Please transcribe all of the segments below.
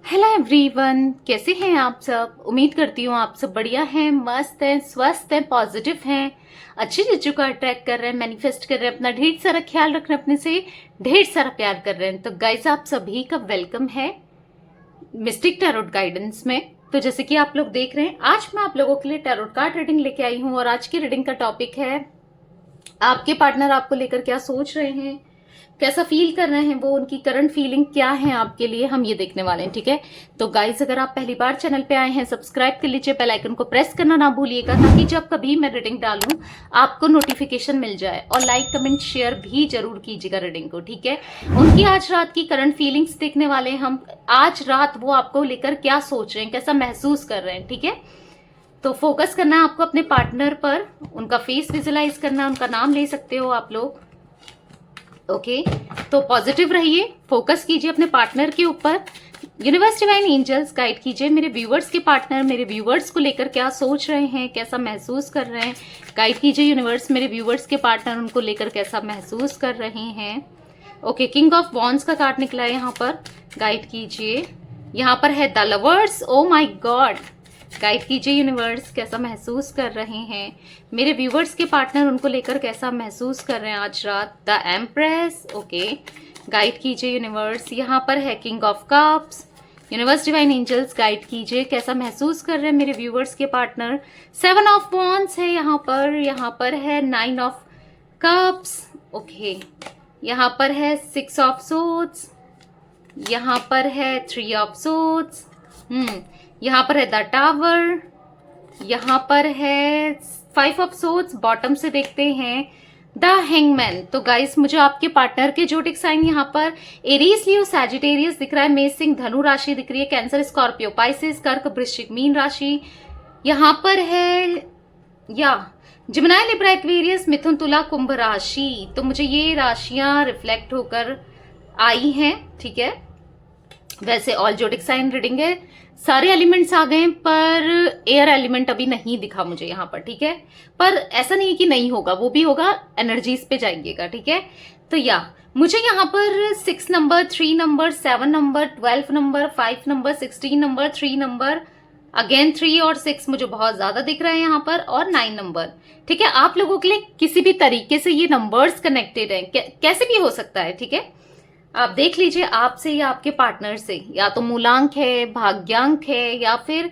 Hello everyone, कैसे हैं आप सब। उम्मीद करती हूँ आप सब बढ़िया हैं, मस्त हैं, स्वस्थ हैं, पॉजिटिव हैं, अच्छी चीजों का अट्रैक्ट कर रहे हैं, मैनिफेस्ट कर रहे हैं, अपना ढेर सारा ख्याल रख रहे हैं, अपने से ढेर सारा प्यार कर रहे हैं। तो गाइस, आप सभी का वेलकम है मिस्टिक टैरोट गाइडेंस में। तो जैसे कि आप लोग देख रहे हैं, आज मैं आप लोगों के लिए टैरोट कार्ड रीडिंग लेके आई हूँ और आज की रीडिंग का टॉपिक है आपके पार्टनर आपको लेकर क्या सोच रहे हैं, कैसा फील कर रहे हैं वो, उनकी करंट फीलिंग क्या है आपके लिए, हम ये देखने वाले हैं। ठीक है, तो गाइस अगर आप पहली बार चैनल पे आए हैं, सब्सक्राइब कर लीजिए, बेल आइकन को प्रेस करना ना भूलिएगा ताकि जब कभी मैं रीडिंग डालूं आपको नोटिफिकेशन मिल जाए। और लाइक कमेंट शेयर भी जरूर कीजिएगा रीडिंग को। ठीक है, उनकी आज रात की करंट फीलिंग्स देखने वाले हैं हम। आज रात वो आपको लेकर क्या सोच रहे हैं, कैसा महसूस कर रहे हैं। ठीक है, तो फोकस करना है आपको अपने पार्टनर पर, उनका फेस विजुलाइज करना है, उनका नाम ले सकते हो आप लोग। ओके, तो पॉजिटिव रहिए, फोकस कीजिए अपने पार्टनर के ऊपर। यूनिवर्स डिवाइन एंजल्स गाइड कीजिए मेरे व्यूवर्स के पार्टनर मेरे व्यूवर्स को लेकर क्या सोच रहे हैं, कैसा महसूस कर रहे हैं। गाइड कीजिए यूनिवर्स मेरे व्यूवर्स के पार्टनर उनको लेकर कैसा महसूस कर रहे हैं। ओके, किंग ऑफ वॉन्ड्स का कार्ड निकला है यहाँ पर। गाइड कीजिए, यहाँ पर है the lovers. Oh my God, guide कीजिए यूनिवर्स कैसा महसूस कर रहे हैं मेरे व्यूवर्स के पार्टनर, उनको लेकर कैसा महसूस कर रहे हैं आज रात। The empress. ओके, गाइड कीजिए यूनिवर्स, यहाँ पर है king of cups. Universe divine angels guide कीजिए कैसा महसूस कर रहे हैं मेरे व्यूवर्स के पार्टनर। 7 ऑफ वॉन्ड्स है यहाँ पर है 9 ऑफ कप्स। ओके, यहाँ पर है 6 ऑफ सोर्ड्स, यहाँ पर है 3 ऑफ सोर्ड्स, यहाँ पर है द टावर, यहाँ पर है 5 ऑफ सोर्ड्स। बॉटम से देखते हैं द हैंगमैन। तो गाइस, मुझे आपके पार्टनर के जोडिक साइन यहाँ पर एरीज, लियो, सैजिटेरियस दिख रहा है, मेष, सिंह, धनु राशि दिख रही है, कैंसर, स्कॉर्पियो, पाइसेस, कर्क, वृश्चिक, मीन राशि यहाँ पर है, या जिमिनाई, लिब्रा, एक्वेरियस, मिथुन, तुला, कुंभ राशि। तो मुझे ये राशियां रिफ्लेक्ट होकर आई हैं। ठीक है, वैसे ऑल जोडिक साइन रीडिंग है, सारे एलिमेंट्स आ गए, पर एयर एलिमेंट अभी नहीं दिखा मुझे यहाँ पर। ठीक है, पर ऐसा नहीं है कि नहीं होगा, वो भी होगा, एनर्जीज पे जाइएगा। ठीक है, तो या मुझे यहाँ पर 6 number, 3 number, 7 number, 12 number, 5 number, 16 number, 3 number, again 3 और 6 मुझे बहुत ज्यादा दिख रहा है यहाँ पर, और 9 नंबर। ठीक है, आप लोगों के लिए किसी भी तरीके से ये नंबर्स कनेक्टेड हैं, कैसे भी हो सकता है। ठीक है, आप देख लीजिए आपसे या आपके पार्टनर से, या तो मूलांक है, भाग्यांक है, या फिर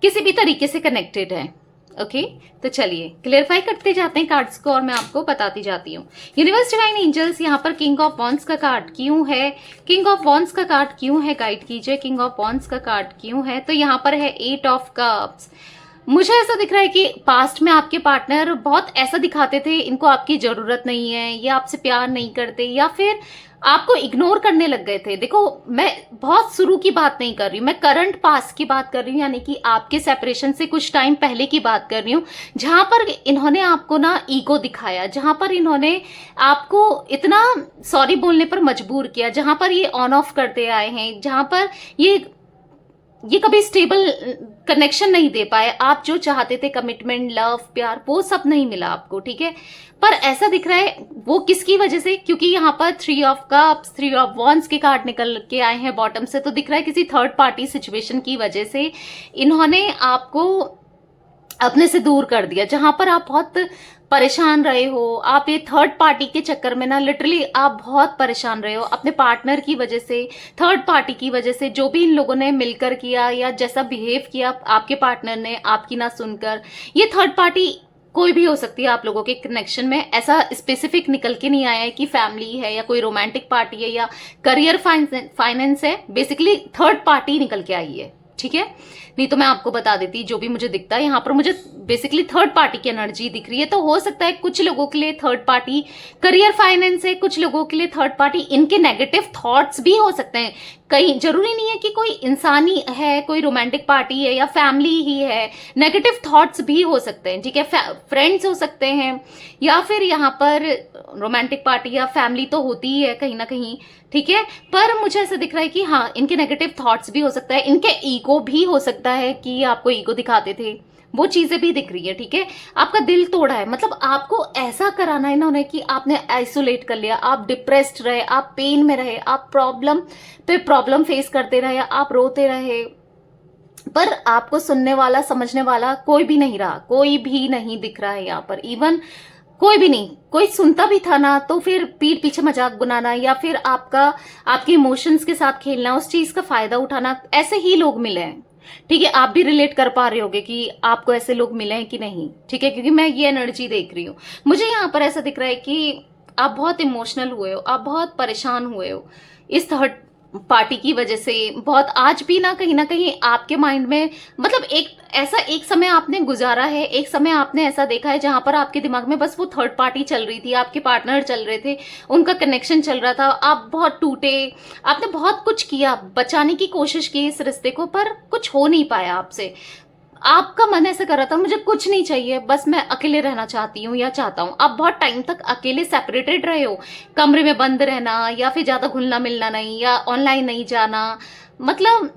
किसी भी तरीके से कनेक्टेड है। ओके, तो चलिए क्लियरफाई करते जाते हैं कार्ड्स को और मैं आपको बताती जाती हूँ। यूनिवर्स डिवाइन एंजल्स यहाँ पर किंग ऑफ वॉन्ड्स का कार्ड क्यों है, किंग ऑफ वॉन्ड्स का कार्ड क्यों है, गाइड कीजिए किंग ऑफ वॉन्ड्स का कार्ड क्यों है। तो यहाँ पर है 8 ऑफ कप्स। मुझे ऐसा दिख रहा है कि पास्ट में आपके पार्टनर बहुत ऐसा दिखाते थे, इनको आपकी जरूरत नहीं है, या आपसे प्यार नहीं करते, या फिर आपको इग्नोर करने लग गए थे। देखो, मैं बहुत शुरू की बात नहीं कर रही हूँ, मैं करंट पास्ट की बात कर रही हूँ, यानी कि आपके सेपरेशन से कुछ टाइम पहले की बात कर रही हूँ, जहां पर इन्होंने आपको ना ईगो दिखाया, जहां पर इन्होंने आपको इतना सॉरी बोलने पर मजबूर किया, जहां पर ये ऑन ऑफ करते आए हैं, जहां पर ये कभी स्टेबल कनेक्शन नहीं दे पाए। आप जो चाहते थे, कमिटमेंट, लव, प्यार, वो सब नहीं मिला आपको। ठीक है, पर ऐसा दिख रहा है वो किसकी वजह से, क्योंकि यहाँ पर 3 ऑफ कप्स, 3 ऑफ वॉन्ड्स के कार्ड निकल के आए हैं बॉटम से। तो दिख रहा है किसी थर्ड पार्टी सिचुएशन की वजह से इन्होंने आपको अपने से दूर कर दिया, जहां पर आप बहुत परेशान रहे हो। आप ये थर्ड पार्टी के चक्कर में ना लिटरली आप बहुत परेशान रहे हो अपने पार्टनर की वजह से, थर्ड पार्टी की वजह से। जो भी इन लोगों ने मिलकर किया या जैसा बिहेव किया आपके पार्टनर ने आपकी ना सुनकर, ये थर्ड पार्टी कोई भी हो सकती है आप लोगों के कनेक्शन में। ऐसा स्पेसिफिक निकल के नहीं आया है कि फैमिली है या कोई रोमांटिक पार्टी है या करियर फाइनेंस है, बेसिकली थर्ड पार्टी निकल के आई है। ठीक है, नहीं तो मैं आपको बता देती, जो भी मुझे दिखता है यहाँ पर मुझे बेसिकली थर्ड पार्टी की एनर्जी दिख रही है। तो हो सकता है कुछ लोगों के लिए थर्ड पार्टी करियर फाइनेंस है, कुछ लोगों के लिए थर्ड पार्टी इनके नेगेटिव थॉट्स भी हो सकते हैं। कहीं जरूरी नहीं है कि कोई इंसानी है, कोई रोमांटिक पार्टी है या फैमिली ही है, नेगेटिव थॉट्स भी हो सकते हैं। ठीक है, फ्रेंड्स हो सकते हैं, या फिर यहाँ पर रोमांटिक पार्टी या फैमिली तो होती ही है कहीं ना कहीं। ठीक है, पर मुझे ऐसा दिख रहा है कि हाँ, इनके नेगेटिव थॉट्स भी हो सकता है, इनके ईगो भी हो सकता है कि आपको ईगो दिखाते थे, वो चीजें भी दिख रही है, ठीक है। आपका दिल तोड़ा है, मतलब आपको ऐसा कराना है इन्होंने कि आपने आइसोलेट कर लिया, आप डिप्रेस्ड रहे, आप पेन में रहे, आप प्रॉब्लम पे प्रॉब्लम फेस करते रहे, आप रोते रहे, पर आपको सुनने वाला समझने वाला कोई भी नहीं रहा, कोई भी नहीं दिख रहा है यहाँ पर। इवन कोई भी नहीं, कोई सुनता भी था ना तो फिर पीठ पीछे मजाक बनाना या फिर आपके इमोशंस के साथ खेलना, उस चीज का फायदा उठाना, ऐसे ही लोग मिले हैं, ठीक है। आप भी रिलेट कर पा रहे होगे कि आपको ऐसे लोग मिले हैं कि नहीं, ठीक है, क्योंकि मैं ये एनर्जी देख रही हूँ। मुझे यहाँ पर ऐसा दिख रहा है कि आप बहुत इमोशनल हुए हो, आप बहुत परेशान हुए हो इस थर्ड पार्टी की वजह से। बहुत आज भी ना कहीं आपके माइंड में, मतलब एक समय आपने गुजारा है, एक समय आपने ऐसा देखा है जहां पर आपके दिमाग में बस वो थर्ड पार्टी चल रही थी, आपके पार्टनर चल रहे थे, उनका कनेक्शन चल रहा था, आप बहुत टूटे, आपने बहुत कुछ किया, बचाने की कोशिश की इस रिश्ते को, पर कुछ हो नहीं पाया आपसे। आपका मन ऐसा कर रहा था मुझे कुछ नहीं चाहिए, बस मैं अकेले रहना चाहती हूँ या चाहता हूँ। आप बहुत टाइम तक अकेले सेपरेटेड रहे हो, कमरे में बंद रहना या फिर ज्यादा घुलना मिलना नहीं या ऑनलाइन नहीं जाना, मतलब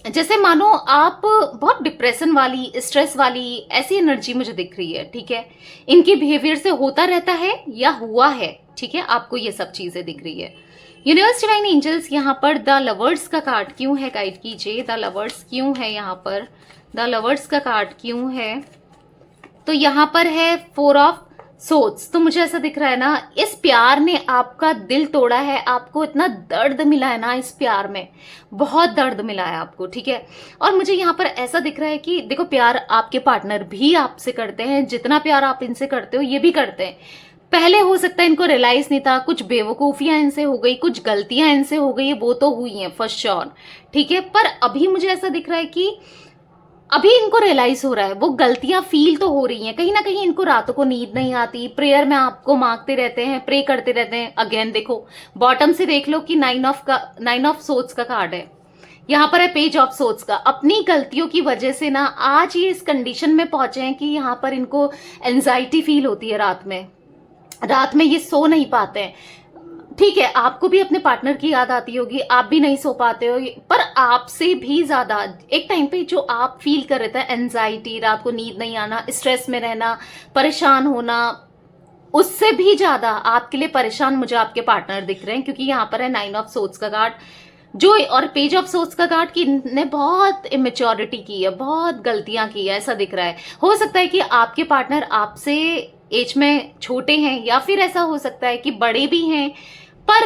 जैसे मानो आप बहुत डिप्रेशन वाली, स्ट्रेस वाली ऐसी एनर्जी मुझे दिख रही है, ठीक है। इनके बिहेवियर से होता रहता है या हुआ है, ठीक है, आपको ये सब चीजें दिख रही है। यूनिवर्स डिवाइन एंजल्स यहाँ पर द लवर्स का कार्ड क्यों है, गाइड कीजिए। द लवर्स क्यों है यहाँ पर, द लवर्स का कार्ड क्यों है? तो यहाँ पर है 4 ऑफ सोर्ड्स। तो मुझे ऐसा दिख रहा है ना, इस प्यार ने आपका दिल तोड़ा है, आपको इतना दर्द मिला है ना इस प्यार में, बहुत दर्द मिला है आपको, ठीक है। और मुझे यहाँ पर ऐसा दिख रहा है कि देखो, प्यार आपके पार्टनर भी आपसे करते हैं, जितना प्यार आप इनसे करते हो ये भी करते हैं। पहले हो सकता है इनको रियलाइज नहीं था, कुछ बेवकूफियां इनसे हो गई, कुछ गलतियां इनसे हो गई, वो तो हुई हैं फर्स्ट श्योर, ठीक है। पर अभी मुझे ऐसा दिख रहा है कि अभी इनको रियलाइज हो रहा है, वो गलतियां फील तो हो रही हैं, कहीं ना कहीं इनको रातों को नींद नहीं आती, प्रेयर में आपको मांगते रहते हैं, प्रे करते रहते हैं। अगेन देखो, बॉटम से देख लो कि 9 ऑफ सोर्ड्स का कार्ड है, यहाँ पर है पेज ऑफ सोर्ड्स का। अपनी गलतियों की वजह से ना आज ये इस कंडीशन में पहुंचे हैं कि यहाँ पर इनको एंजाइटी फील होती है रात में ये सो नहीं पाते हैं, ठीक है। आपको भी अपने पार्टनर की याद आती होगी, आप भी नहीं सो पाते हो, पर आपसे भी ज्यादा एक टाइम पे जो आप फील कर रहे थे, एंजाइटी, रात को नींद नहीं आना, स्ट्रेस में रहना, परेशान होना, उससे भी ज्यादा आपके लिए परेशान मुझे आपके पार्टनर दिख रहे हैं, क्योंकि यहाँ पर है 9 ऑफ सोर्ड्स का कार्ड जो, और पेज ऑफ सोर्ड्स का कार्ड कि ने बहुत इमेच्योरिटी की है, बहुत गलतियां की है, ऐसा दिख रहा है। हो सकता है कि आपके पार्टनर आपसे एज में छोटे हैं या फिर ऐसा हो सकता है कि बड़े भी हैं, पर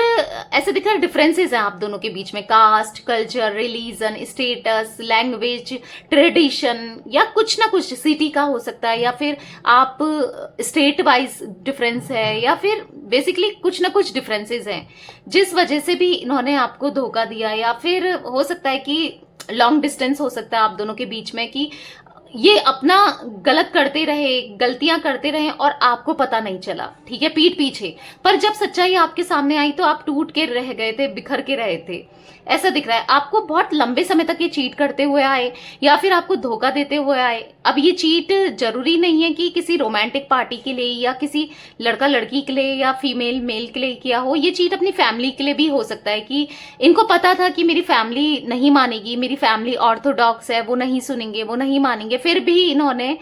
ऐसे दिख रहा है डिफरेंसेस हैं आप दोनों के बीच में, caste, culture, religion, status, language, tradition, या कुछ ना कुछ सिटी का हो सकता है, या फिर आप स्टेट वाइज डिफरेंस है, या फिर बेसिकली कुछ ना कुछ डिफरेंसेस हैं जिस वजह से भी इन्होंने आपको धोखा दिया, या फिर हो सकता है कि लॉन्ग डिस्टेंस हो सकता है आप दोनों के बीच में, कि ये अपना गलत करते रहे, गलतियां करते रहे और आपको पता नहीं चला, ठीक है, पीठ पीछे। पर जब सच्चाई आपके सामने आई तो आप टूट के रह गए थे, बिखर के रहे थे, ऐसा दिख रहा है। आपको बहुत लंबे समय तक ये चीट करते हुए आए या फिर आपको धोखा देते हुए आए। अब ये चीट जरूरी नहीं है कि किसी रोमांटिक पार्टी के लिए या किसी लड़का लड़की के लिए या फीमेल मेल के लिए किया हो, ये चीट अपनी फैमिली के लिए भी हो सकता है कि इनको पता था कि मेरी फैमिली नहीं मानेगी, मेरी फैमिली ऑर्थोडॉक्स है, वो नहीं सुनेंगे, वो नहीं मानेंगे, फिर भी इन्होंने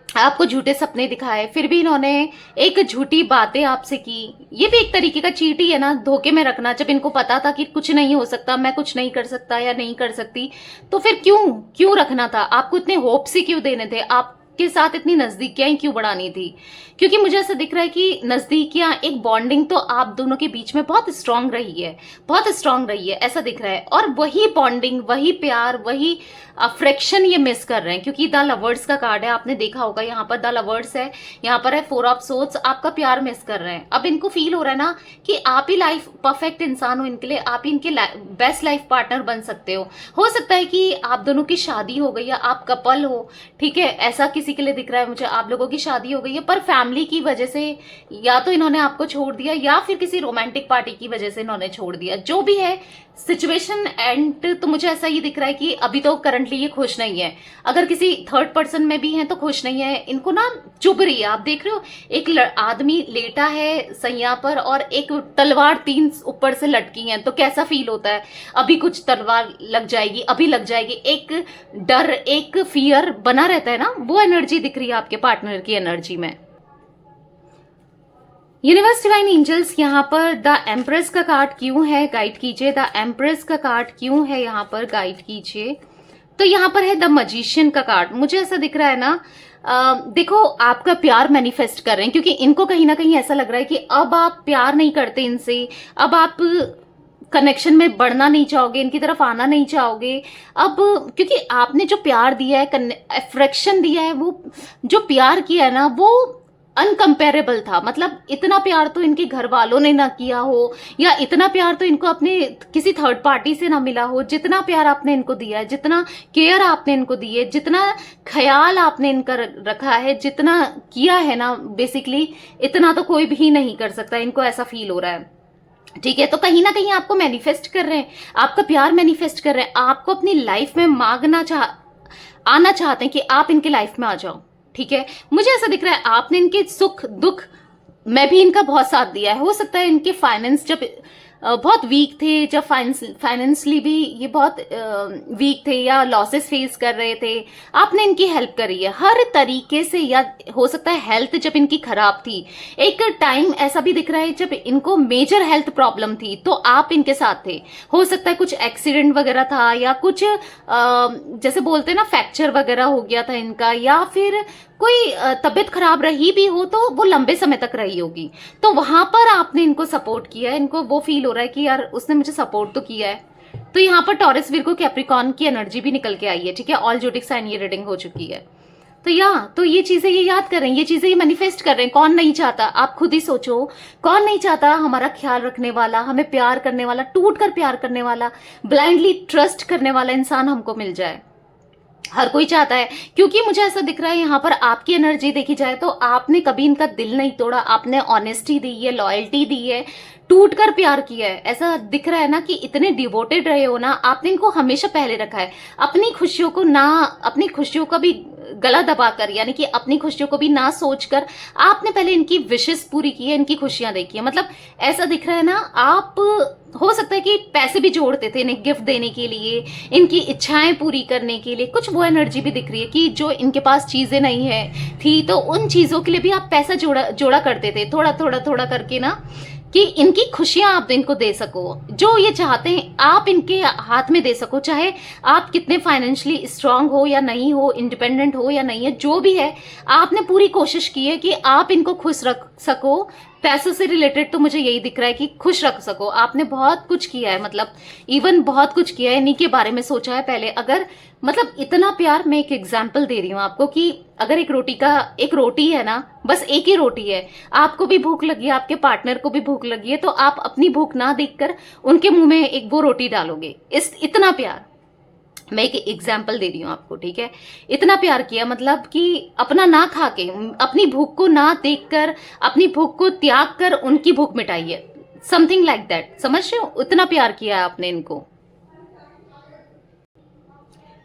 आपको झूठे सपने दिखाए, फिर भी इन्होंने एक झूठी बातें आपसे की। ये भी एक तरीके का चीट ही है ना, धोखे में रखना। जब इनको पता था कि कुछ नहीं हो सकता, मैं कुछ नहीं कर सकता या नहीं कर सकती, तो फिर क्यों रखना था, आपको इतने होप से क्यों देने थे, आपके साथ इतनी नजदीकियां क्यों बढ़ानी थी? क्योंकि मुझे ऐसा दिख रहा है कि नजदीकियां, एक बॉन्डिंग तो आप दोनों के बीच में बहुत स्ट्रांग रही है, बहुत स्ट्रांग रही है, ऐसा दिख रहा है। और वही बॉन्डिंग, वही प्यार, वही फ्रिक्शन ये मिस कर रहे हैं, क्योंकि द लवर्स का कार्ड है, आपने देखा होगा, यहाँ पर द लवर्स है, यहाँ पर है 4 ऑफ सोर्ड्स। आपका प्यार मिस कर रहे हैं। अब इनको फील हो रहा है ना कि आप ही लाइफ परफेक्ट इंसान हो इनके लिए, आप ही इनके बेस्ट लाइफ पार्टनर बन सकते हो सकता है कि आप दोनों की शादी हो गई या आप कपल हो, ठीक है, ऐसा किसी बेसिकली दिख रहा है मुझे आप लोगों की शादी हो गई है, पर फैमिली की वजह से या तो इन्होंने आपको छोड़ दिया या फिर किसी रोमांटिक पार्टी की वजह से इन्होंने छोड़ दिया। जो भी है सिचुएशन एंड तो मुझे ऐसा ही दिख रहा है कि अभी तो करंटली ये खुश नहीं है। अगर किसी थर्ड पर्सन में भी है तो खुश नहीं है, इनको ना चुभ रही है। आप देख रहे हो एक आदमी लेटा है सैया पर और एक तलवार 3 ऊपर से लटकी है, तो कैसा फील होता है? अभी कुछ तलवार लग जाएगी, अभी लग जाएगी, एक डर एक फियर बना रहता है ना, वो एनर्जी दिख रही है आपके पार्टनर की एनर्जी में। यूनिवर्स डिवाइन एंजल्स यहाँ पर द एम्प्रेस का कार्ड क्यों है, गाइड कीजिए। द एम्प्रेस का कार्ड क्यों है यहाँ पर, गाइड कीजिए। तो यहाँ पर है द मजिशियन का कार्ड। मुझे ऐसा दिख रहा है ना, देखो आपका प्यार मैनिफेस्ट कर रहे हैं, क्योंकि इनको कहीं ना कहीं ऐसा लग रहा है कि अब आप प्यार नहीं करते इनसे, अब आप कनेक्शन में बढ़ना नहीं चाहोगे, इनकी तरफ आना नहीं चाहोगे अब, क्योंकि आपने जो प्यार दिया है, अफेक्शन दिया है, वो जो प्यार किया है ना वो अनकंपेरेबल था। मतलब इतना प्यार तो इनके घर वालों ने ना किया हो, या इतना प्यार तो इनको अपने किसी थर्ड पार्टी से ना मिला हो, जितना प्यार आपने इनको दिया है, जितना केयर आपने इनको दी है, जितना ख्याल आपने इनका रखा है, जितना किया है ना, बेसिकली इतना तो कोई भी नहीं कर सकता। इनको ऐसा फील हो रहा है, ठीक है। तो कहीं ना कहीं आपको मैनिफेस्ट कर रहे हैं, आपका प्यार मैनिफेस्ट कर रहे हैं, आपको अपनी लाइफ में आना चाहते हैं कि आप इनके लाइफ में आ जाओ, ठीक है। मुझे ऐसा दिख रहा है आपने इनके सुख दुख में भी इनका बहुत साथ दिया है। हो सकता है इनके फाइनेंस जब बहुत वीक थे, जब फाइनेंशियली भी ये बहुत वीक थे या लॉसेस फेस कर रहे थे, आपने इनकी हेल्प करी है हर तरीके से। या हो सकता है हेल्थ जब इनकी खराब थी, एक टाइम ऐसा भी दिख रहा है जब इनको मेजर हेल्थ प्रॉब्लम थी, तो आप इनके साथ थे। हो सकता है कुछ एक्सीडेंट वगैरह था, या कुछ जैसे बोलते हैं ना फ्रैक्चर वगैरह हो गया था इनका, या फिर कोई तबीयत खराब रही भी हो तो वो लंबे समय तक रही होगी, तो वहां पर आपने इनको सपोर्ट किया है। इनको वो फील हो रहा है कि यार उसने मुझे सपोर्ट तो किया है। तो यहाँ पर टॉरस विर्गो कैप्रिकॉर्न की एनर्जी भी निकल के आई है, ठीक है। ऑल ज़ोडिएक साइन ये रीडिंग हो चुकी है। तो ये चीजें ये याद कर रहे हैं, ये चीजें ये मैनिफेस्ट कर रहे हैं। कौन नहीं चाहता, आप खुद ही सोचो, कौन नहीं चाहता हमारा ख्याल रखने वाला, हमें प्यार करने वाला, टूट कर प्यार करने वाला, ब्लाइंडली ट्रस्ट करने वाला इंसान हमको मिल जाए। हर कोई चाहता है, क्योंकि मुझे ऐसा दिख रहा है यहाँ पर आपकी एनर्जी देखी जाए तो आपने कभी इनका दिल नहीं तोड़ा, आपने ऑनेस्टी दी है, लॉयल्टी दी है, टूट कर प्यार किया है। ऐसा दिख रहा है ना कि इतने डिवोटेड रहे हो ना, आपने इनको हमेशा पहले रखा है। अपनी खुशियों का भी गला दबाकर, यानी कि अपनी खुशियों को भी ना सोचकर आपने पहले इनकी विशेस पूरी की है, इनकी खुशियां देखी है। मतलब ऐसा दिख रहा है ना, आप हो सकता है कि पैसे भी जोड़ते थे इन्हें गिफ्ट देने के लिए, इनकी इच्छाएं पूरी करने के लिए। कुछ वो एनर्जी भी दिख रही है कि जो इनके पास चीजें नहीं है थी, तो उन चीजों के लिए भी आप पैसा जोड़ा करते थे, थोड़ा करके ना, कि इनकी खुशियां आप इनको दे सको, जो ये चाहते हैं आप इनके हाथ में दे सको। चाहे आप कितने फाइनेंशियली स्ट्रांग हो या नहीं हो, इंडिपेंडेंट हो या नहीं है, जो भी है आपने पूरी कोशिश की है कि आप इनको खुश रख सको। पैसों से रिलेटेड तो मुझे यही दिख रहा है कि खुश रख सको। आपने बहुत कुछ किया है, मतलब इवन बहुत कुछ किया है, इन्हीं के बारे में सोचा है पहले। अगर मतलब इतना प्यार, मैं एक एग्जांपल दे रही हूँ आपको कि अगर एक रोटी है ना, बस एक ही रोटी है, आपको भी भूख लगी है, आपके पार्टनर को भी भूख लगी है, तो आप अपनी भूख ना देखकर उनके मुंह में एक वो रोटी डालोगे। इतना प्यार, मैं एक एग्जाम्पल दे रही हूँ आपको, ठीक है। इतना प्यार किया, मतलब कि अपना ना खा के, अपनी भूख को ना देखकर, अपनी भूख को त्याग कर उनकी भूख मिटाई है, समथिंग लाइक दैट। समझ रहे हो, इतना प्यार किया है आपने इनको।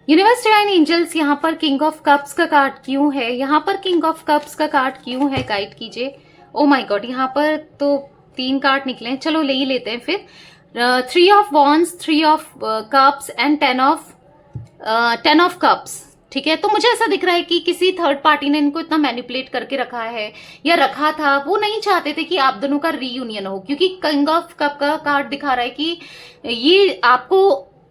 यूनिवर्स डिवाइन एंजल्स यहाँ पर किंग ऑफ कप्स का कार्ड क्यों है, यहाँ पर किंग ऑफ कप्स का कार्ड क्यों है, गाइड कीजिए। ओ माय गॉड, यहाँ पर तो 3 कार्ड निकले हैं, चलो ले ही लेते हैं फिर। 3 of wands, 3 of cups and 10 of cups, ठीक है। तो मुझे ऐसा दिख रहा है कि किसी थर्ड पार्टी ने इनको इतना मैनिपुलेट करके रखा है या रखा था, वो नहीं चाहते थे कि आप दोनों का रीयूनियन हो, क्योंकि किंग ऑफ कप का कार्ड दिखा रहा है कि ये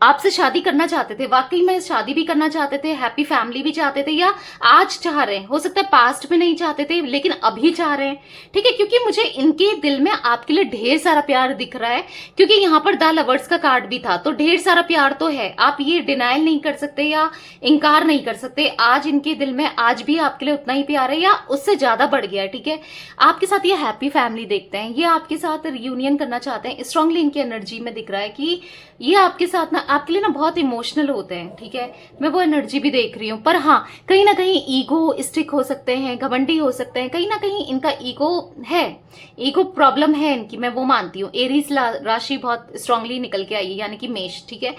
आपसे शादी करना चाहते थे, वाकई में शादी भी करना चाहते थे, हैप्पी फैमिली भी चाहते थे, या आज चाह रहे हैं। हो सकता है पास्ट में नहीं चाहते थे लेकिन अभी चाह रहे हैं, ठीक है। क्योंकि मुझे इनके दिल में आपके लिए ढेर सारा प्यार दिख रहा है, क्योंकि यहाँ पर द लवर्स का कार्ड भी था, तो ढेर सारा प्यार तो है। आप ये डिनाइल नहीं कर सकते या इनकार नहीं कर सकते। आज इनके दिल में आज भी आपके लिए उतना ही प्यार है या उससे ज्यादा बढ़ गया है, ठीक है। आपके साथ ये हैप्पी फैमिली देखते हैं, ये आपके साथ रियूनियन करना चाहते हैं। स्ट्रांगली इनकी एनर्जी में दिख रहा है कि ये आपके साथ ना आपके लिए ना बहुत इमोशनल होते हैं, ठीक है, मैं वो एनर्जी भी देख रही हूँ। पर हाँ, कहीं ना कहीं ईगो स्टिक हो सकते हैं, घमंडी हो सकते हैं, कहीं ना कहीं इनका ईगो है, ईगो प्रॉब्लम है इनकी, मैं वो मानती हूँ। एरीज राशि बहुत स्ट्रांगली निकल के आई है, यानी कि मेष, ठीक है।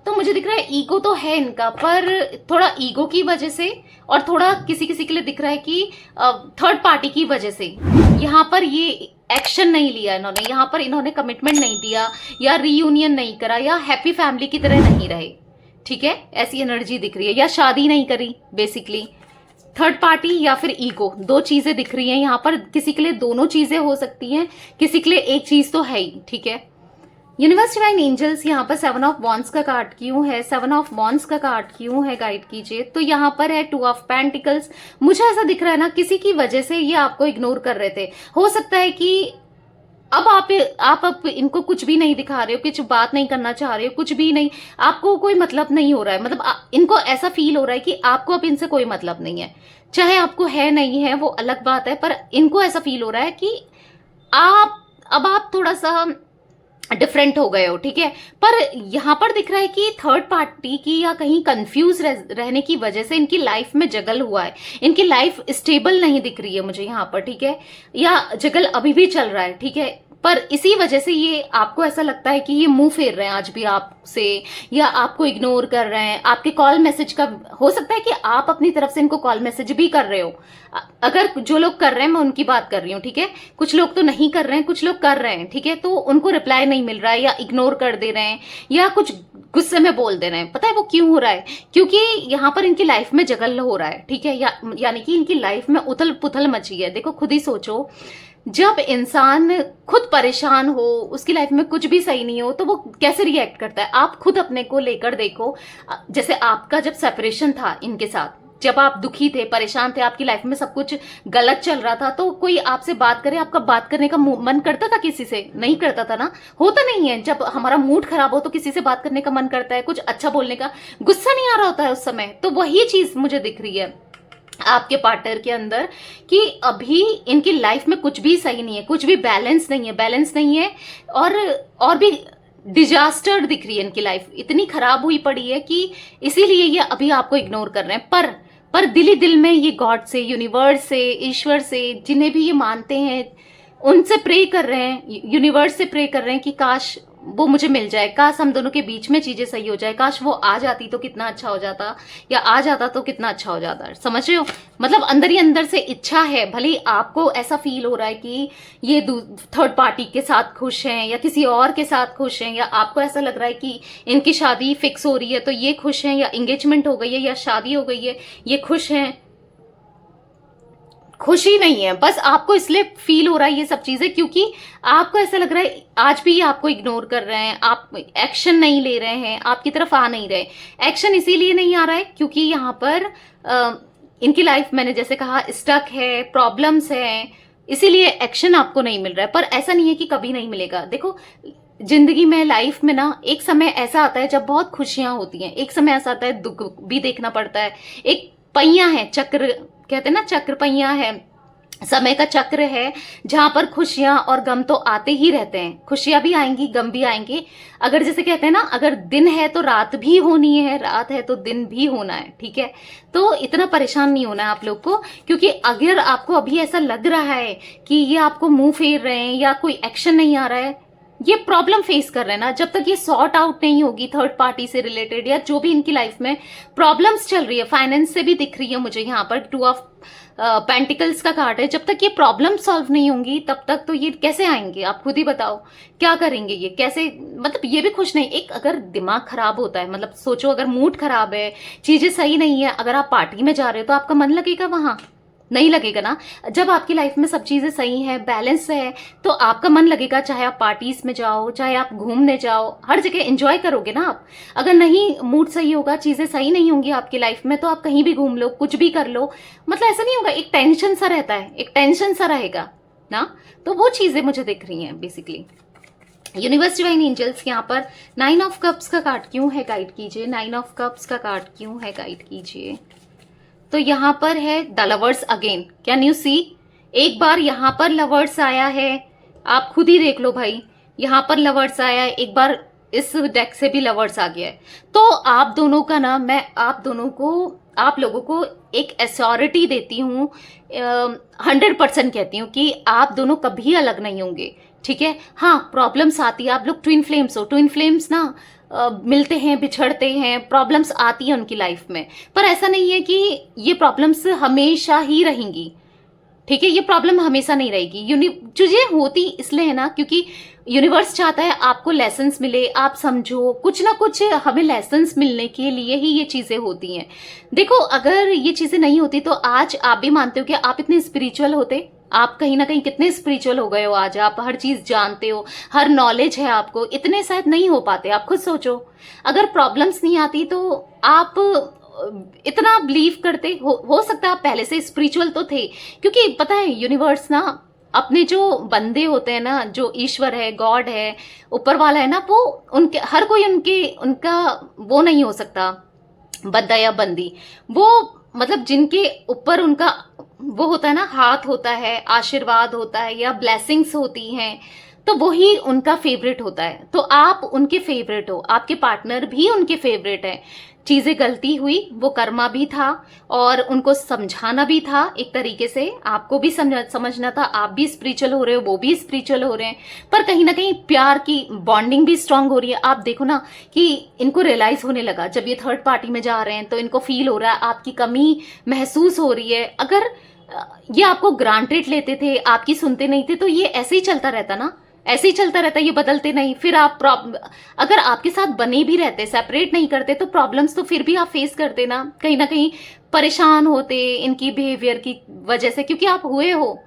तो मुझे दिख रहा है ईगो तो है इनका, पर थोड़ा ईगो की वजह से और थोड़ा किसी किसी के लिए दिख रहा है कि थर्ड पार्टी की वजह से यहाँ पर ये एक्शन नहीं लिया इन्होंने, यहाँ पर इन्होंने कमिटमेंट नहीं दिया, या रीयूनियन नहीं करा, या हैप्पी फैमिली की तरह नहीं रहे, ठीक है, ऐसी एनर्जी दिख रही है। या शादी नहीं करी बेसिकली। थर्ड पार्टी या फिर ईगो, दो चीजें दिख रही हैं यहाँ पर। किसी के लिए दोनों चीजें हो सकती हैं, किसी के लिए एक चीज तो है ही, ठीक है। यूनिवर्स डिवाइन एंजल्स यहाँ पर 7 ऑफ वॉन्ड्स का कार्ड क्यों है, 7 ऑफ वॉन्ड्स का कार्ड क्यों है, गाइड कीजिए। तो यहाँ पर है 2 ऑफ पेंटिकल्स। मुझे ऐसा दिख रहा है ना, किसी की वजह से ये आपको इग्नोर कर रहे थे। हो सकता है कि अब आप अब इनको कुछ भी नहीं दिखा रहे हो, कुछ बात नहीं करना चाह रहे हो, कुछ भी नहीं, आपको कोई मतलब नहीं हो रहा है। मतलब इनको ऐसा फील हो रहा है कि आपको अब इनसे कोई मतलब नहीं है। चाहे आपको है नहीं है वो अलग बात है, पर इनको ऐसा फील हो रहा है कि आप थोड़ा सा डिफरेंट हो गए हो, ठीक है। पर यहाँ पर दिख रहा है कि थर्ड पार्टी की या कहीं कंफ्यूज रहने की वजह से इनकी लाइफ में जगल हुआ है, इनकी लाइफ स्टेबल नहीं दिख रही है मुझे यहाँ पर, ठीक है, या जगल अभी भी चल रहा है, ठीक है। पर इसी वजह से ये आपको ऐसा लगता है कि ये मुंह फेर रहे हैं आज भी आपसे, या आपको इग्नोर कर रहे हैं। आपके कॉल मैसेज का हो सकता है कि आप अपनी तरफ से इनको कॉल मैसेज भी कर रहे हो। अगर जो लोग कर रहे हैं, मैं उनकी बात कर रही हूँ, ठीक है। कुछ लोग तो नहीं कर रहे हैं, कुछ लोग कर रहे हैं, ठीक है। तो उनको रिप्लाई नहीं मिल रहा है, या इग्नोर कर दे रहे हैं, या कुछ गुस्से में बोल दे रहे हैं। पता है वो क्यों हो रहा है? क्योंकि यहाँ पर इनकी लाइफ में जगल हो रहा है, ठीक है, यानी कि इनकी लाइफ में उथल पुथल मची है। देखो खुद ही सोचो, जब इंसान खुद परेशान हो, उसकी लाइफ में कुछ भी सही नहीं हो, तो वो कैसे रिएक्ट करता है। आप खुद अपने को लेकर देखो, जैसे आपका जब सेपरेशन था इनके साथ, जब आप दुखी थे, परेशान थे, आपकी लाइफ में सब कुछ गलत चल रहा था, तो कोई आपसे बात करे, आपका बात करने का मन करता था? किसी से नहीं करता था ना। होता नहीं है, जब हमारा मूड खराब हो तो किसी से बात करने का मन करता है, कुछ अच्छा बोलने का, गुस्सा नहीं आ रहा होता है उस समय। तो वही चीज मुझे दिख रही है आपके पार्टनर के अंदर, कि अभी इनकी लाइफ में कुछ भी सही नहीं है, कुछ भी बैलेंस नहीं है, और भी डिजास्टर दिख रही है इनकी लाइफ, इतनी खराब हुई पड़ी है कि इसीलिए ये अभी आपको इग्नोर कर रहे हैं। पर दिल ही दिल में ये गॉड से, यूनिवर्स से, ईश्वर से, जिन्हें भी ये मानते हैं, उनसे प्रे कर रहे हैं, यूनिवर्स से प्रे कर रहे हैं कि काश वो मुझे मिल जाए, काश हम दोनों के बीच में चीजें सही हो जाए, काश वो आ जाती तो कितना अच्छा हो जाता, या आ जाता तो कितना अच्छा हो जाता। समझ रहे हो? मतलब अंदर ही अंदर से इच्छा है, भले ही आपको ऐसा फील हो रहा है कि ये थर्ड पार्टी के साथ खुश हैं, या किसी और के साथ खुश हैं, या आपको ऐसा लग रहा है कि इनकी शादी फिक्स हो रही है तो ये खुश हैं, या एंगेजमेंट हो गई है, या शादी हो गई है, ये खुश हैं। खुशी नहीं है, बस आपको इसलिए फील हो रहा है ये सब चीजें, क्योंकि आपको ऐसा लग रहा है आज भी आपको इग्नोर कर रहे हैं, आप एक्शन नहीं ले रहे हैं, आपकी तरफ आ नहीं रहे। एक्शन इसीलिए नहीं आ रहा है क्योंकि यहाँ पर इनकी लाइफ, मैंने जैसे कहा, स्टक है, प्रॉब्लम्स है, इसीलिए एक्शन आपको नहीं मिल रहा है। पर ऐसा नहीं है कि कभी नहीं मिलेगा। देखो जिंदगी में, लाइफ में ना, एक समय ऐसा आता है जब बहुत खुशियां होती हैं, एक समय ऐसा आता है दुख भी देखना पड़ता है। एक पहिया है, चक्र कहते हैं ना, चक्र पहिया है, समय का चक्र है, जहां पर खुशियां और गम तो आते ही रहते हैं। खुशियां भी आएंगी, गम भी आएंगे। अगर जैसे कहते हैं ना, अगर दिन है तो रात भी होनी है, रात है तो दिन भी होना है, ठीक है। तो इतना परेशान नहीं होना है आप लोग को, क्योंकि अगर आपको अभी ऐसा लग रहा है कि ये आपको मुंह फेर रहे हैं या कोई एक्शन नहीं आ रहा है, ये प्रॉब्लम फेस कर रहे हैं ना, जब तक ये सॉर्ट आउट नहीं होगी थर्ड पार्टी से रिलेटेड, या जो भी इनकी लाइफ में प्रॉब्लम्स चल रही है, फाइनेंस से भी दिख रही है मुझे यहाँ पर, 2 ऑफ पेंटिकल्स का कार्ड है। जब तक ये प्रॉब्लम सॉल्व नहीं होंगी तब तक तो ये कैसे आएंगे? आप खुद ही बताओ, क्या करेंगे ये, कैसे? मतलब ये भी खुश नहीं। एक अगर दिमाग खराब होता है, मतलब सोचो अगर मूड खराब है, चीजें सही नहीं है, अगर आप पार्टी में जा रहे हो तो आपका मन लगेगा वहां? नहीं लगेगा ना। जब आपकी लाइफ में सब चीजें सही है, बैलेंस है, तो आपका मन लगेगा, चाहे आप पार्टीज में जाओ, चाहे आप घूमने जाओ, हर जगह एंजॉय करोगे ना आप। अगर नहीं, मूड सही होगा, चीजें सही नहीं होंगी आपकी लाइफ में, तो आप कहीं भी घूम लो, कुछ भी कर लो, मतलब ऐसा नहीं होगा। एक टेंशन सा रहता है, एक टेंशन सा रहेगा ना। तो वो चीजें मुझे दिख रही हैं बेसिकली। यूनिवर्स डिवाइन एंजल्स यहाँ पर 9 ऑफ कप्स का कार्ड क्यों है, गाइड कीजिए। 9 ऑफ कप्स का कार्ड क्यों है, गाइड कीजिए। तो यहाँ पर है the lovers again, can you see? एक बार यहाँ पर लवर्स आया है, आप खुद ही देख लो भाई, यहाँ पर लवर्स आया है, एक बार इस डेक से भी लवर्स आ गया है। तो आप दोनों का ना, मैं आप लोगों को एक एश्योरिटी देती हूँ, 100% कहती हूँ कि आप दोनों कभी अलग नहीं होंगे, ठीक है। हाँ, प्रॉब्लम्स आती है, आप लोग ट्विन फ्लेम्स हो, ट्विन फ्लेम्स ना मिलते हैं, बिछड़ते हैं, प्रॉब्लम्स आती हैं उनकी लाइफ में, पर ऐसा नहीं है कि ये प्रॉब्लम्स हमेशा ही रहेंगी, ठीक है। ये प्रॉब्लम हमेशा नहीं रहेगी। चीजें होती इसलिए है ना, क्योंकि यूनिवर्स चाहता है आपको लेसन्स मिले, आप समझो, कुछ ना कुछ हमें लेसन्स मिलने के लिए ही ये चीजें होती हैं। देखो, अगर ये चीजें नहीं होती तो आज आप भी मानते हो कि आप इतने स्पिरिचुअल होते, आप कहीं ना कहीं कितने स्पिरिचुअल हो गए हो, आज आप हर चीज जानते हो, हर नॉलेज है आपको, इतने शायद नहीं हो पाते। आप खुद सोचो, अगर प्रॉब्लम्स नहीं आती तो आप इतना बिलीव करते हो सकता है आप पहले से स्पिरिचुअल तो थे, क्योंकि पता है यूनिवर्स ना अपने जो बंदे होते हैं ना, जो ईश्वर है, गॉड है, ऊपर वाला है ना, वो उनके हर कोई उनका वो नहीं हो सकता बंदा या बंदी, वो मतलब जिनके ऊपर उनका वो होता है ना, हाथ होता है, आशीर्वाद होता है या ब्लेसिंग्स होती हैं, तो वही उनका फेवरेट होता है। तो आप उनके फेवरेट हो, आपके पार्टनर भी उनके फेवरेट है। चीजें गलती हुई, वो कर्मा भी था और उनको समझाना भी था एक तरीके से, आपको भी समझना था। आप भी स्पिरिचुअल हो रहे हो, वो भी स्पिरिचुअल हो रहे हैं, पर कहीं ना कहीं प्यार की बॉन्डिंग भी स्ट्रांग हो रही है। आप देखो ना कि इनको रियलाइज होने लगा, जब ये थर्ड पार्टी में जा रहे हैं तो इनको फील हो रहा है, आपकी कमी महसूस हो रही है। अगर ये आपको ग्रांटेड लेते थे, आपकी सुनते नहीं थे, तो ये ऐसे ही चलता रहता ना, ऐसे ही चलता रहता, ये बदलते नहीं। फिर आप अगर आपके साथ बने भी रहते, सेपरेट नहीं करते, तो प्रॉब्लम्स तो फिर भी आप फेस करते ना कहीं परेशान होते इनकी बिहेवियर की वजह से, क्योंकि आप हुए हो।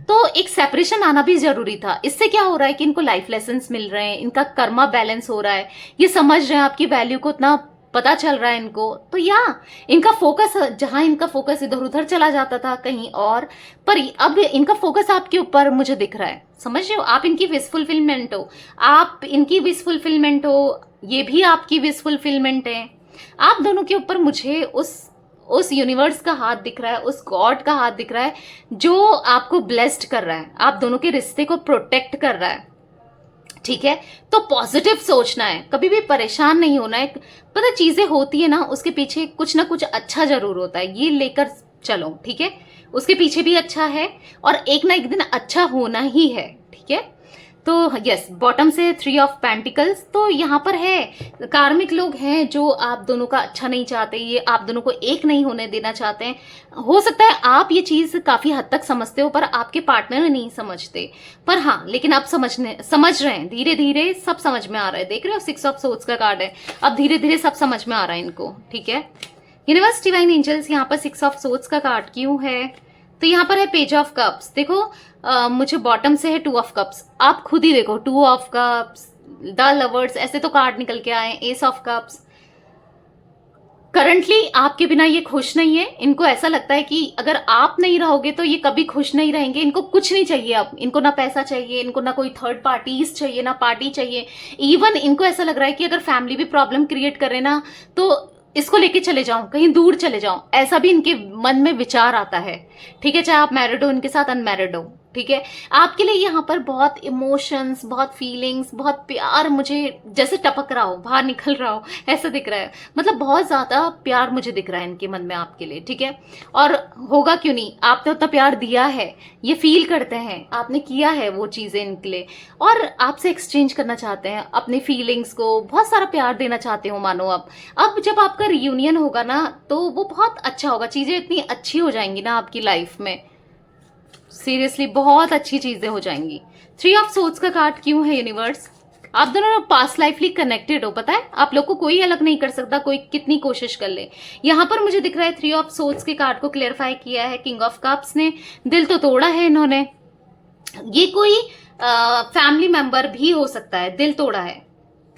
तो एक सेपरेशन आना भी जरूरी था। इससे क्या हो रहा है कि इनको लाइफ लेसन्स मिल रहे हैं, इनका कर्मा बैलेंस हो रहा है, ये समझ रहे हैं आपकी वैल्यू को, इतना पता चल रहा है इनको। तो इनका फोकस, जहां इनका फोकस इधर उधर चला जाता था कहीं और, पर अब इनका फोकस आपके ऊपर मुझे दिख रहा है। समझ रहे हो, आप इनकी विश फुलफिलमेंट हो, आप इनकी विश फुलफिलमेंट हो, ये भी आपकी विश फुलफिलमेंट है। आप दोनों के ऊपर मुझे उस यूनिवर्स का हाथ दिख रहा है, उस गॉड का हाथ दिख रहा है, जो आपको ब्लेस्ड कर रहा है, आप दोनों के रिश्ते को प्रोटेक्ट कर रहा है, ठीक है। तो पॉजिटिव सोचना है, कभी भी परेशान नहीं होना है। पता चीजें होती है ना, उसके पीछे कुछ ना कुछ अच्छा जरूर होता है, ये लेकर चलो, ठीक है। उसके पीछे भी अच्छा है और एक ना एक दिन अच्छा होना ही है, ठीक है। तो यस, बॉटम से 3 ऑफ पेंटिकल्स, तो यहाँ पर है कार्मिक लोग हैं जो आप दोनों का अच्छा नहीं चाहते, ये आप दोनों को एक नहीं होने देना चाहते हैं। हो सकता है आप ये चीज काफी हद तक समझते हो, पर आपके पार्टनर नहीं समझते। पर हाँ, लेकिन आप समझ रहे हैं, धीरे धीरे सब समझ में आ रहा है। देख रहे हो, 6 ऑफ सोर्ड्स का कार्ड है, अब धीरे धीरे सब समझ में आ रहा है इनको, ठीक है। यूनिवर्स, डिवाइन एंजल्स, यहाँ पर 6 ऑफ सोर्ड्स का कार्ड क्यों है? तो यहाँ पर है पेज ऑफ कप्स। देखो, मुझे बॉटम से है 2 ऑफ कप्स, आप खुद ही देखो, 2 ऑफ कप्स, द लवर्स, ऐसे तो कार्ड निकल के आए, एस ऑफ कप्स। करंटली आपके बिना ये खुश नहीं है, इनको ऐसा लगता है कि अगर आप नहीं रहोगे तो ये कभी खुश नहीं रहेंगे। इनको कुछ नहीं चाहिए अब, इनको ना पैसा चाहिए, इनको ना कोई थर्ड पार्टीज चाहिए, ना पार्टी चाहिए। इवन इनको ऐसा लग रहा है कि अगर फैमिली भी प्रॉब्लम क्रिएट करे ना, तो इसको लेके चले जाऊं, कहीं दूर चले जाऊं, ऐसा भी इनके मन में विचार आता है, ठीक है। चाहे आप मैरिड हो इनके साथ, अनमैरिड हो, ठीक है। आपके लिए यहाँ पर बहुत इमोशंस, बहुत फीलिंग्स, बहुत प्यार मुझे जैसे टपक रहा हो, बाहर निकल रहा हो, ऐसा दिख रहा है। मतलब बहुत ज्यादा प्यार मुझे दिख रहा है इनके मन में आपके लिए, ठीक है। और होगा क्यों नहीं, आपने उतना प्यार दिया है, ये फील करते हैं, आपने किया है वो चीजें इनके लिए, और आपसे एक्सचेंज करना चाहते हैं अपने फीलिंग्स को, बहुत सारा प्यार देना चाहते हो मानो। अब जब आपका रियूनियन होगा ना, तो वो बहुत अच्छा होगा, चीजें इतनी अच्छी हो जाएंगी ना आपकी लाइफ में, सीरियसली बहुत अच्छी चीजें हो जाएंगी। 3 ऑफ सोर्ड्स का कार्ड क्यों है यूनिवर्स? आप दोनों पास्ट लाइफली कनेक्टेड हो, पता है, आप लोग को कोई अलग नहीं कर सकता, कोई कितनी कोशिश कर ले। यहाँ पर मुझे दिख रहा है 3 ऑफ सोर्ड्स के कार्ड को क्लेरिफाई किया है किंग ऑफ कप्स ने। दिल तो तोड़ा है इन्होंने, ये कोई फैमिली मेंबर भी हो सकता है, दिल तोड़ा है,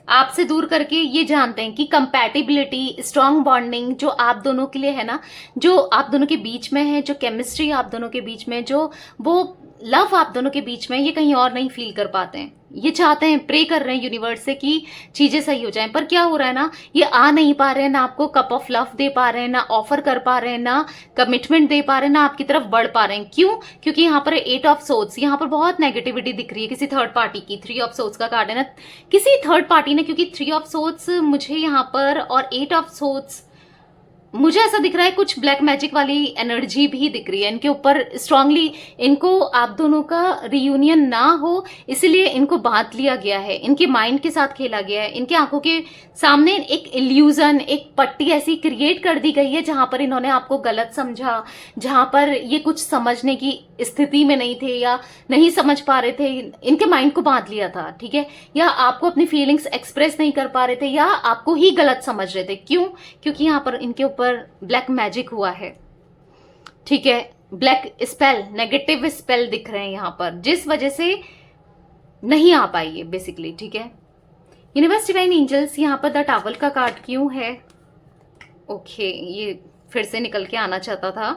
आपसे दूर करके। ये जानते हैं कि कंपैटिबिलिटी, स्ट्रॉन्ग बॉन्डिंग जो आप दोनों के लिए है ना, जो आप दोनों के बीच में है, जो केमिस्ट्री आप दोनों के बीच में, जो वो लव आप दोनों के बीच में ये कहीं और नहीं फील कर पाते हैं। ये चाहते हैं, प्रे कर रहे हैं यूनिवर्स से कि चीजें सही हो जाएं, पर क्या हो रहा है ना, ये आ नहीं पा रहे हैं, ना आपको कप ऑफ लव दे पा रहे हैं, ना ऑफर कर पा रहे हैं, ना कमिटमेंट दे पा रहे हैं, ना आपकी तरफ बढ़ पा रहे हैं। क्यों? क्योंकि यहाँ पर 8 ऑफ सोर्ड्स, यहाँ पर बहुत नेगेटिविटी दिख रही है किसी थर्ड पार्टी की। 3 ऑफ सोर्ड्स का कार्ड है ना, किसी थर्ड पार्टी ने, क्योंकि 3 ऑफ सोर्ड्स मुझे यहाँ पर और 8 ऑफ सोर्ड्स मुझे ऐसा दिख रहा है कुछ ब्लैक मैजिक वाली एनर्जी भी दिख रही है इनके ऊपर स्ट्रांगली। इनको आप दोनों का रियूनियन ना हो इसलिए इनको बांध लिया गया है, इनके माइंड के साथ खेला गया है, इनके आंखों के सामने एक इल्यूजन, एक पट्टी ऐसी क्रिएट कर दी गई है जहां पर इन्होंने आपको गलत समझा, जहां पर ये कुछ समझने की स्थिति में नहीं थे या नहीं समझ पा रहे थे, इनके माइंड को बांध लिया था, ठीक है, या आपको अपनी फीलिंग्स एक्सप्रेस नहीं कर पा रहे थे, या आपको ही गलत समझ रहे थे। क्यों? क्योंकि यहाँ पर इनके ऊपर ब्लैक मैजिक हुआ है, ठीक है, ब्लैक स्पेल, नेगेटिव स्पेल दिख रहे हैं यहाँ पर, जिस वजह से नहीं आ पाई है बेसिकली, ठीक है। यूनिवर्स डिवाइन एंजल्स, यहाँ पर द टावल का कार्ड क्यों है? ओके, ये फिर से निकल के आना चाहता था,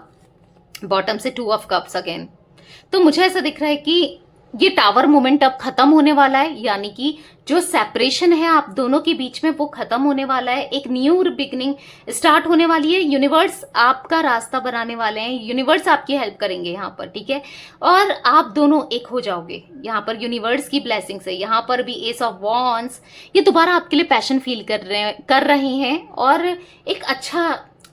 बॉटम से 2 ऑफ कप्स अगेन। तो मुझे ऐसा दिख रहा है कि ये टावर मोमेंट अब खत्म होने वाला है, यानी कि जो सेपरेशन है आप दोनों के बीच में वो खत्म होने वाला है, एक न्यू बिगिनिंग स्टार्ट होने वाली है। यूनिवर्स आपका रास्ता बनाने वाले हैं, यूनिवर्स आपकी हेल्प करेंगे यहाँ पर, ठीक है, और आप दोनों एक हो जाओगे यहाँ पर यूनिवर्स की ब्लेसिंग से। यहाँ पर भी एस ऑफ वॉन्ड्स, ये दोबारा आपके लिए पैशन फील कर रहे हैं और एक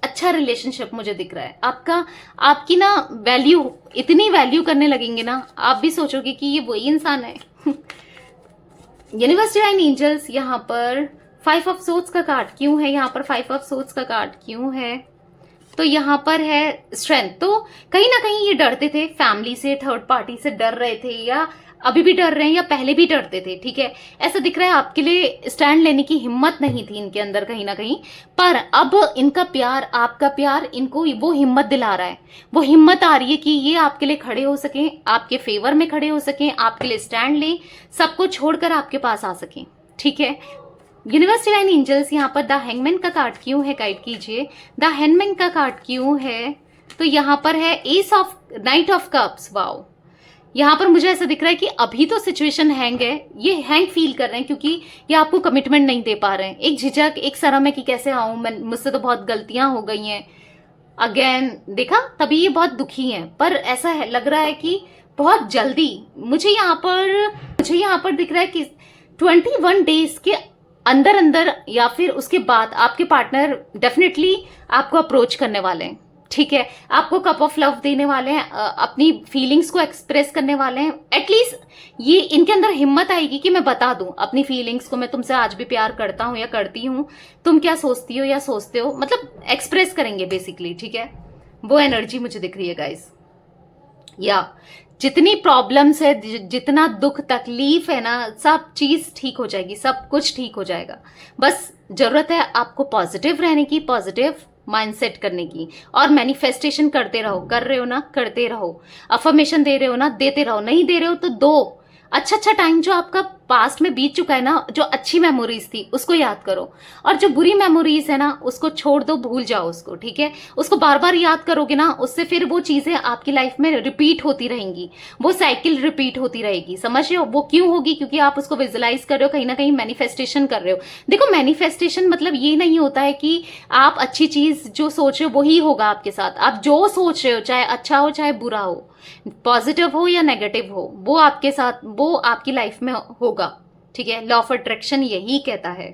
अच्छा रिलेशनशिप मुझे दिख रहा है आपका। आपकी ना वैल्यू, इतनी वैल्यू करने लगेंगे ना, आप भी सोचोगे कि ये वही इंसान है। यूनिवर्स डिवाइन एंजल्स, यहाँ पर 5 ऑफ सोर्ड्स का कार्ड क्यों है? यहाँ पर 5 ऑफ सोर्ड्स का कार्ड क्यों है? तो यहाँ पर है स्ट्रेंथ। तो कहीं ना कहीं ये डरते थे फैमिली से, थर्ड पार्टी से डर रहे थे, या अभी भी डर रहे हैं, या पहले भी डरते थे, ठीक है। ऐसा दिख रहा है आपके लिए स्टैंड लेने की हिम्मत नहीं थी इनके अंदर कहीं ना कहीं, पर अब इनका प्यार, आपका प्यार इनको वो हिम्मत दिला रहा है, वो हिम्मत आ रही है कि ये आपके लिए खड़े हो सकें, आपके फेवर में खड़े हो सकें, आपके लिए स्टैंड लें, सबको छोड़कर आपके पास आ सकें, ठीक है। यूनिवर्स डिवाइन एंजल्स, यहाँ पर द हैंगमैन का कार्ड क्यों है? गाइड कीजिए, द हैंगमैन का कार्ड क्यों है? तो यहाँ पर है S of night of cups. Wow, यहाँ पर मुझे ऐसा दिख रहा है कि अभी तो सिचुएशन हैंग है, ये हैंग फील कर रहे हैं क्योंकि ये आपको कमिटमेंट नहीं दे पा रहे हैं, एक झिझक, एक शर्म है कि कैसे आऊं मैं, मुझसे तो बहुत गलतियां हो गई हैं। अगेन देखा, तभी ये बहुत दुखी हैं, पर ऐसा है, लग रहा है कि बहुत जल्दी मुझे यहाँ पर दिख रहा है कि 21 डेज के अंदर अंदर या फिर उसके बाद आपके पार्टनर डेफिनेटली आपको अप्रोच करने वाले हैं, ठीक है, आपको कप ऑफ लव देने वाले हैं, अपनी फीलिंग्स को एक्सप्रेस करने वाले हैं। एटलीस्ट ये इनके अंदर हिम्मत आएगी कि मैं बता दूं अपनी फीलिंग्स को, मैं तुमसे आज भी प्यार करता हूं या करती हूं, तुम क्या सोचती हो या सोचते हो, मतलब एक्सप्रेस करेंगे बेसिकली, ठीक है। वो एनर्जी मुझे दिख रही है गाइस। या जितनी प्रॉब्लम्स है, जितना दुख तकलीफ है ना, सब चीज ठीक हो जाएगी, सब कुछ ठीक हो जाएगा। बस जरूरत है आपको पॉजिटिव रहने की, पॉजिटिव माइंडसेट करने की, और मैनिफेस्टेशन करते रहो, कर रहे हो ना, करते रहो, अफर्मेशन दे रहे हो ना, देते रहो, नहीं दे रहे हो तो दो। अच्छा टाइम जो आपका पास्ट में बीत चुका है ना, जो अच्छी मेमोरीज थी उसको याद करो, और जो बुरी मेमोरीज है ना उसको छोड़ दो, भूल जाओ उसको, ठीक है। उसको बार बार याद करोगे ना, उससे फिर वो चीजें आपकी लाइफ में रिपीट होती रहेंगी, वो साइकिल रिपीट होती रहेगी, समझ रहे हो? वो क्यों होगी? क्योंकि आप उसको विजुलाइज कर रहे हो, कहीं ना कहीं मैनिफेस्टेशन कर रहे हो। देखो, मैनिफेस्टेशन मतलब ये नहीं होता है कि आप अच्छी चीज जो सोच रहे हो वही होगा आपके साथ। आप जो सोच रहे हो, चाहे अच्छा हो चाहे बुरा हो, पॉजिटिव हो या नेगेटिव हो, वो आपके साथ, वो आपकी लाइफ में होगा, ठीक है। लॉ ऑफ अट्रैक्शन यही कहता है,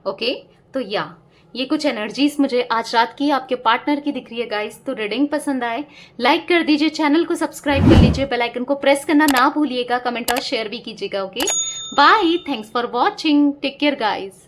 ओके। तो ये कुछ एनर्जीज मुझे आज रात की आपके पार्टनर की दिख रही है गाइस। तो रीडिंग पसंद आए लाइक कर दीजिए, चैनल को सब्सक्राइब कर लीजिए, बेल आइकन को प्रेस करना ना भूलिएगा, कमेंट और शेयर भी कीजिएगा, okay. Bye, thanks for watching, take care guys.